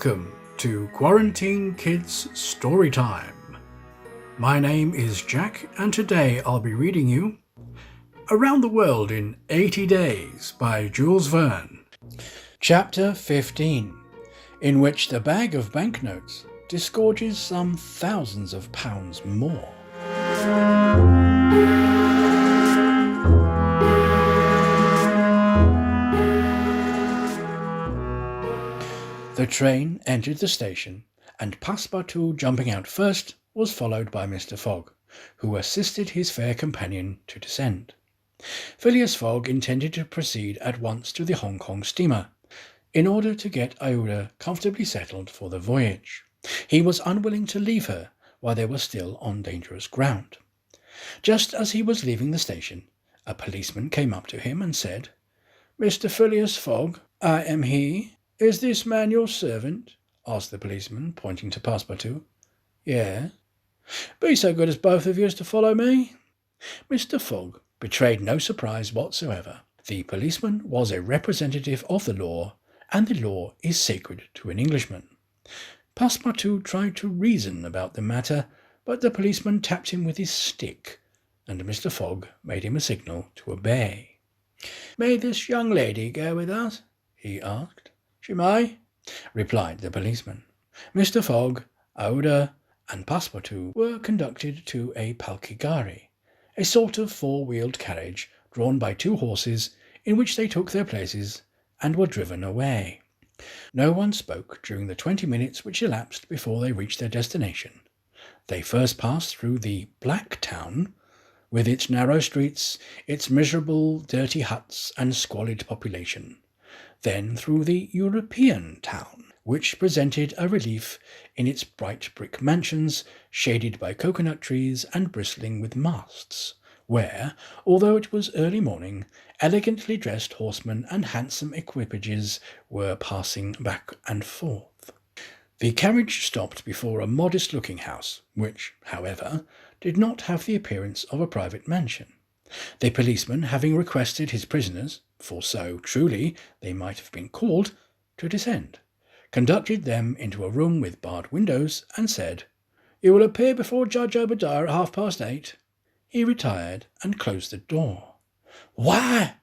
Welcome to Quarantine Kids Storytime. My name is Jack, and today I'll be reading you Around the World in 80 Days by Jules Verne. Chapter 15, in which the bag of banknotes disgorges some thousands of pounds more. The train entered the station, and Passepartout, jumping out first, was followed by Mr. Fogg, who assisted his fair companion to descend. Phileas Fogg intended to proceed at once to the Hong Kong steamer, in order to get Aouda comfortably settled for the voyage. He was unwilling to leave her while they were still on dangerous ground. Just as he was leaving the station, a policeman came up to him and said, "Mr. Phileas Fogg, I am he. Is this man your servant?" asked the policeman, pointing to Passepartout. "Yes." "Be so good as both of you as to follow me." Mr. Fogg betrayed no surprise whatsoever. The policeman was a representative of the law, and the law is sacred to an Englishman. Passepartout tried to reason about the matter, but the policeman tapped him with his stick, and Mr. Fogg made him a signal to obey. "May this young lady go with us?" he asked. "She may," replied the policeman. Mr. Fogg, Aouda, and Passepartout were conducted to a palkigari, a sort of four-wheeled carriage drawn by two horses, in which they took their places and were driven away. No one spoke during the 20 minutes which elapsed before they reached their destination. They first passed through the Black Town, with its narrow streets, its miserable, dirty huts and squalid population, then through the European Town, which presented a relief in its bright brick mansions, shaded by coconut trees and bristling with masts, where, although it was early morning, elegantly dressed horsemen and handsome equipages were passing back and forth. The carriage stopped before a modest-looking house, which, however, did not have the appearance of a private mansion. The policeman, having requested his prisoners, for so truly they might have been called, to descend, conducted them into a room with barred windows, and said, "You will appear before Judge Obadiah at 8:30. He retired and closed the door. "Why,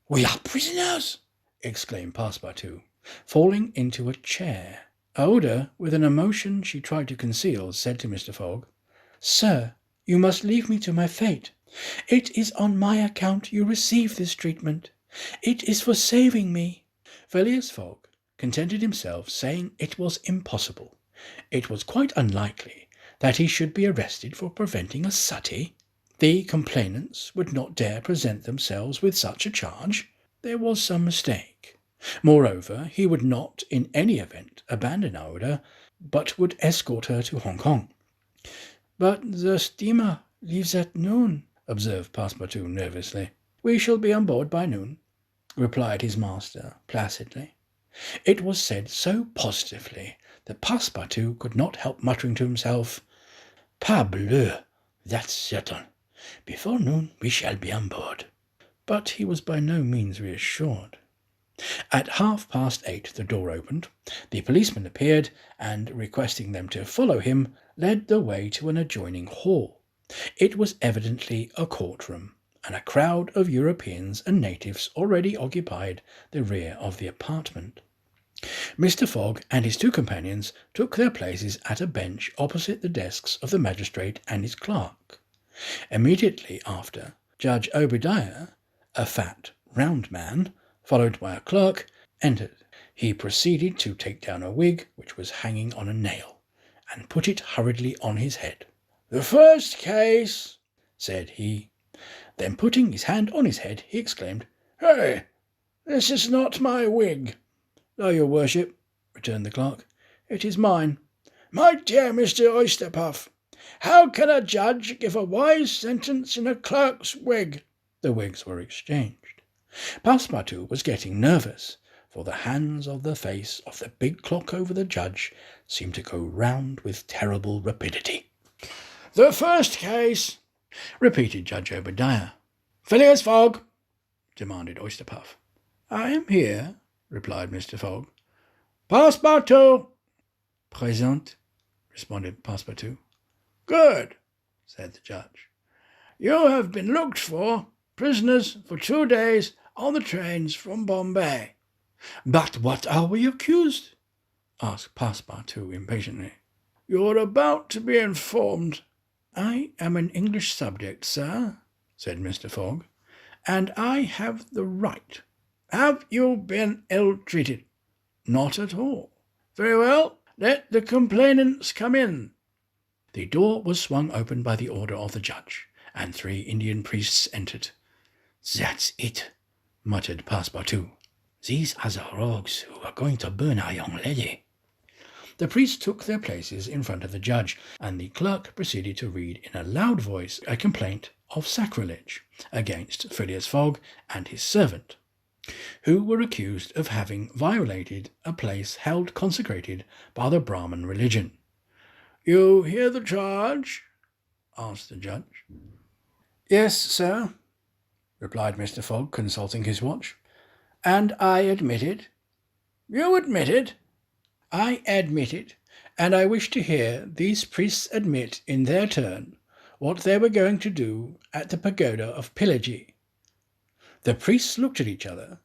we are prisoners!" exclaimed Passepartout, falling into a chair. Aouda, with an emotion she tried to conceal, said to Mr. Fogg, "Sir, you must leave me to my fate. It is on my account you receive this treatment. It is for saving me." Phileas Fogg contented himself saying it was impossible. It was quite unlikely that he should be arrested for preventing a suttee. The complainants would not dare present themselves with such a charge. There was some mistake. Moreover, he would not in any event abandon Aouda, but would escort her to Hong Kong. "But the steamer leaves at noon," observed Passepartout nervously. "We shall be on board by noon," replied his master placidly. It was said so positively that Passepartout could not help muttering to himself, "Parbleu, that's certain. Before noon we shall be on board." But he was by no means reassured. At 8:30 the door opened, the policeman appeared, and, requesting them to follow him, led the way to an adjoining hall. It was evidently a courtroom, and a crowd of Europeans and natives already occupied the rear of the apartment. Mr. Fogg and his two companions took their places at a bench opposite the desks of the magistrate and his clerk. Immediately after, Judge Obadiah, a fat, round man, followed by a clerk, entered. He proceeded to take down a wig which was hanging on a nail, and put it hurriedly on his head. "The first case," said he. Then, putting his hand on his head, he exclaimed, "Hey, this is not my wig." "No, your worship," returned the clerk. "It is mine." "My dear Mr. Oysterpuff, how can a judge give a wise sentence in a clerk's wig?" The wigs were exchanged. Passepartout was getting nervous, for the hands of the face of the big clock over the judge seemed to go round with terrible rapidity. "The first case," repeated Judge Obadiah. "Phileas Fogg," demanded Oysterpuff. "I am here," replied Mr. Fogg. "Passepartout," Présent, responded Passepartout. Good, said the judge. You have been looked for, prisoners for 2 days on the trains from Bombay. But what are we accused? Asked Passepartout impatiently. You're about to be informed. I am an English subject, sir, said Mr. Fogg, and I have the right. Have you been ill-treated? Not at all. Very well, let the complainants come in. The door was swung open by the order of the judge, and 3 Indian priests entered. That's it, muttered Passepartout. These are the rogues who are going to burn our young lady. The priests took their places in front of the judge, and the clerk proceeded to read in a loud voice a complaint of sacrilege against Phileas Fogg and his servant, who were accused of having violated a place held consecrated by the Brahmin religion. You hear the charge? Asked the judge. Yes, sir, replied Mr. Fogg, consulting his watch. And I admit it. You admit it? I admit it, and I wish to hear these priests admit in their turn what they were going to do at the pagoda of Pillaji. The priests looked at each other.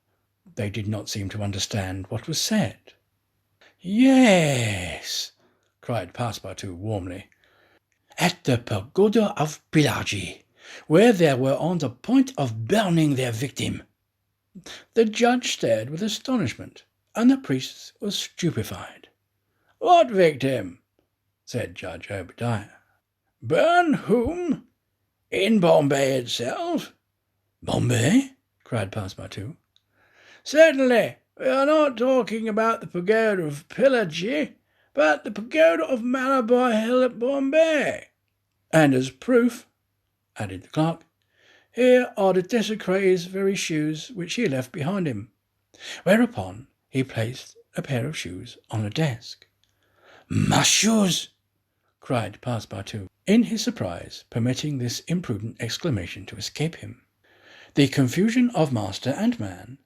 They did not seem to understand what was said. Yes, cried Passepartout warmly. At the pagoda of Pillaji, where they were on the point of burning their victim. The judge stared with astonishment, and the priests were stupefied. What victim? Said Judge Obadiah. Burn whom? In Bombay itself? Bombay? Cried Passepartout. Certainly, we are not talking about the pagoda of Pillaji, but the pagoda of Malabar Hill at Bombay. And as proof, added the clerk, here are the desecrate's very shoes which he left behind him. Whereupon he placed a pair of shoes on a desk. My shoes! Cried Passepartout, in his surprise, permitting this imprudent exclamation to escape him. The confusion of master and man,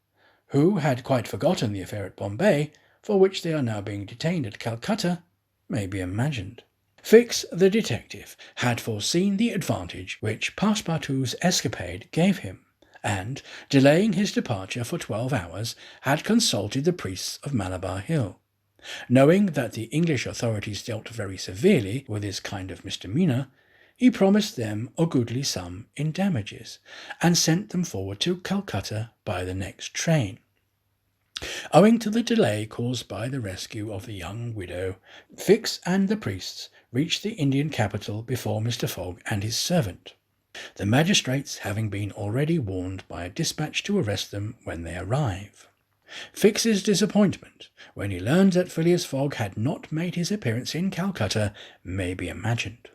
who had quite forgotten the affair at Bombay, for which they are now being detained at Calcutta, may be imagined. Fix, the detective, had foreseen the advantage which Passepartout's escapade gave him, and, delaying his departure for 12 hours, had consulted the priests of Malabar Hill. Knowing that the English authorities dealt very severely with this kind of misdemeanour, he promised them a goodly sum in damages, and sent them forward to Calcutta by the next train. Owing to the delay caused by the rescue of the young widow, Fix and the priests reached the Indian capital before Mr. Fogg and his servant, the magistrates having been already warned by a dispatch to arrest them when they arrive. Fix's disappointment when he learned that Phileas Fogg had not made his appearance in Calcutta may be imagined.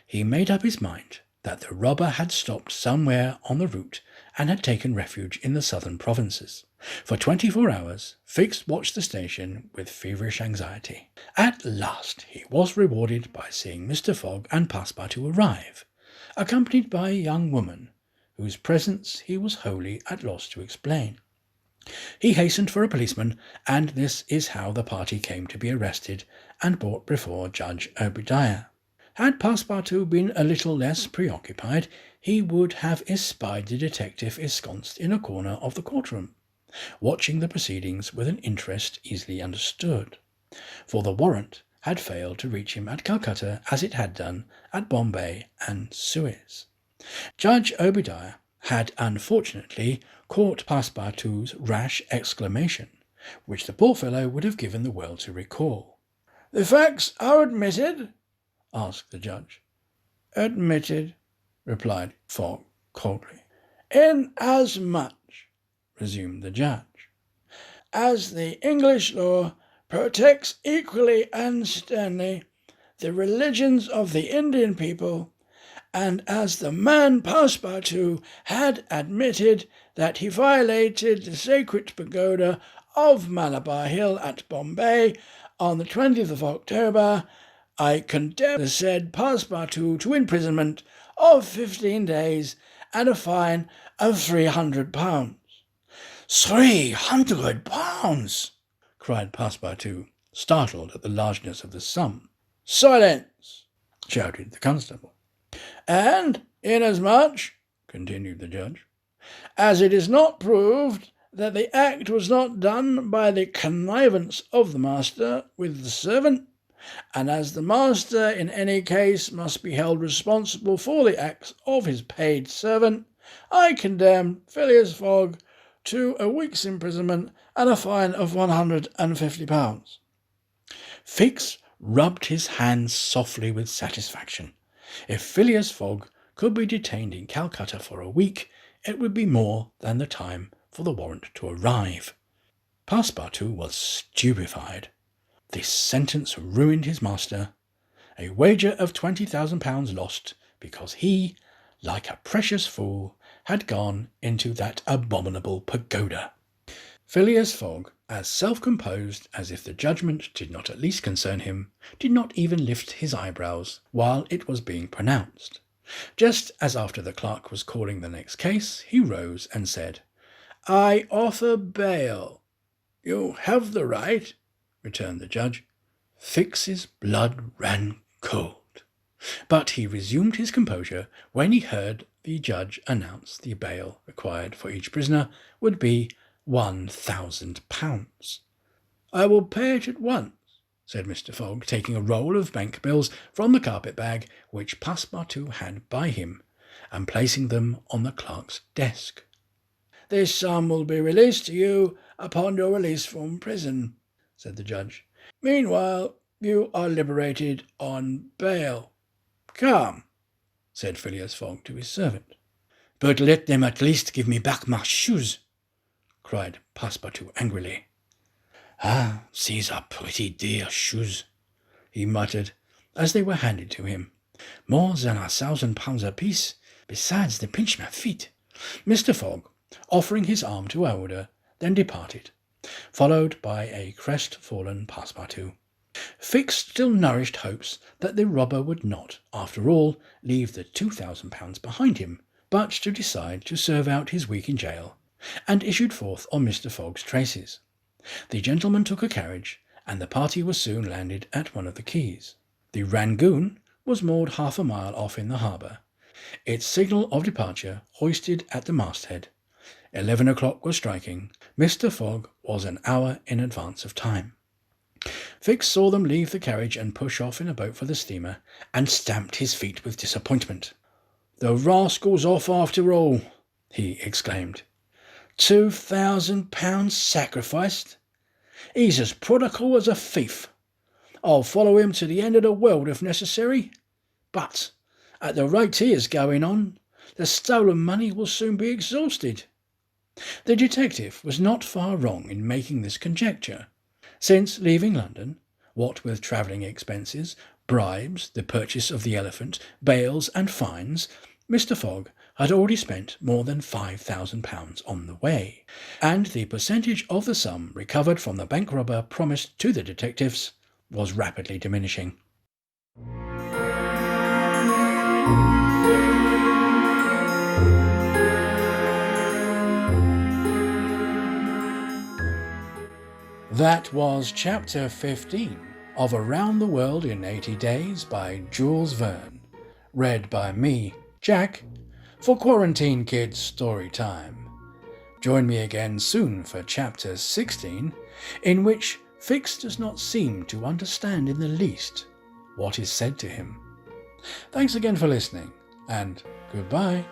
He made up his mind that the robber had stopped somewhere on the route and had taken refuge in the southern provinces. For 24 hours, Fix watched the station with feverish anxiety. At last he was rewarded by seeing Mr. Fogg and Passepartout arrive, accompanied by a young woman, whose presence he was wholly at loss to explain. He hastened for a policeman, and this is how the party came to be arrested and brought before Judge Obadiah. Had Passepartout been a little less preoccupied, he would have espied the detective ensconced in a corner of the courtroom, watching the proceedings with an interest easily understood, for the warrant had failed to reach him at Calcutta as it had done at Bombay and Suez. Judge Obadiah had unfortunately caught Passepartout's rash exclamation, which the poor fellow would have given the world to recall. "The facts are admitted?" asked the judge. "Admitted," replied Fogg coldly. "Inasmuch," resumed the judge, "as the English law protects equally and sternly the religions of the Indian people, and as the man Passepartout had admitted that he violated the sacred pagoda of Malabar Hill at Bombay on the 20th of October, I condemn the said Passepartout to imprisonment of 15 days and a fine of £300. £300! cried Passepartout, startled at the largeness of the sum. "Silence!" shouted the constable. "And inasmuch," continued the judge, "as it is not proved that the act was not done by the connivance of the master with the servant, and as the master in any case must be held responsible for the acts of his paid servant, I condemn Phileas Fogg to a week's imprisonment and a fine of £150. Fix rubbed his hands softly with satisfaction. If Phileas Fogg could be detained in Calcutta for a week, it would be more than the time for the warrant to arrive. Passepartout was stupefied. This sentence ruined his master. A wager of £20,000 lost because he, like a precious fool, had gone into that abominable pagoda. Phileas Fogg, as self-composed as if the judgment did not at least concern him, did not even lift his eyebrows while it was being pronounced. Just as after the clerk was calling the next case, he rose and said, "I offer bail." "You have the right," returned the judge. Fix's blood ran cold, but he resumed his composure when he heard the judge announce the bail required for each prisoner would be £1,000. "I will pay it at once," said Mr. Fogg, taking a roll of bank bills from the carpet-bag which Passepartout had by him, and placing them on the clerk's desk. "This sum will be released to you upon your release from prison," said the judge. "Meanwhile, you are liberated on bail." "Come," said Phileas Fogg to his servant. "But let them at least give me back my shoes," cried Passepartout angrily. "Ah, these are pretty dear shoes," he muttered as they were handed to him. "More than £1,000 apiece, besides they pinch my feet." Mr. Fogg, offering his arm to Aouda, then departed, followed by a crestfallen Passepartout. Fix still nourished hopes that the robber would not, after all, leave the £2,000 behind him, but to decide to serve out his week in jail, and issued forth on Mr. Fogg's traces. The gentleman took a carriage, and the party was soon landed at one of the quays. The Rangoon was moored half a mile off in the harbour, its signal of departure hoisted at the masthead. 11 o'clock was striking. Mr. Fogg was an hour in advance of time. Fix saw them leave the carriage and push off in a boat for the steamer, and stamped his feet with disappointment. "The rascal's off after all," he exclaimed. £2,000 sacrificed. He's as prodigal as a thief. I'll follow him to the end of the world if necessary. But, at the rate he is going on, the stolen money will soon be exhausted. The detective was not far wrong in making this conjecture, since leaving London, what with travelling expenses, bribes, the purchase of the elephant, bails and fines, Mr. Fogg had already spent more than £5,000 on the way, and the percentage of the sum recovered from the bank robber promised to the detectives was rapidly diminishing. That was Chapter 15 of Around the World in 80 Days by Jules Verne, read by me, Jack, for Quarantine Kids Story Time. Join me again soon for Chapter 16, in which Fix does not seem to understand in the least what is said to him. Thanks again for listening, and goodbye.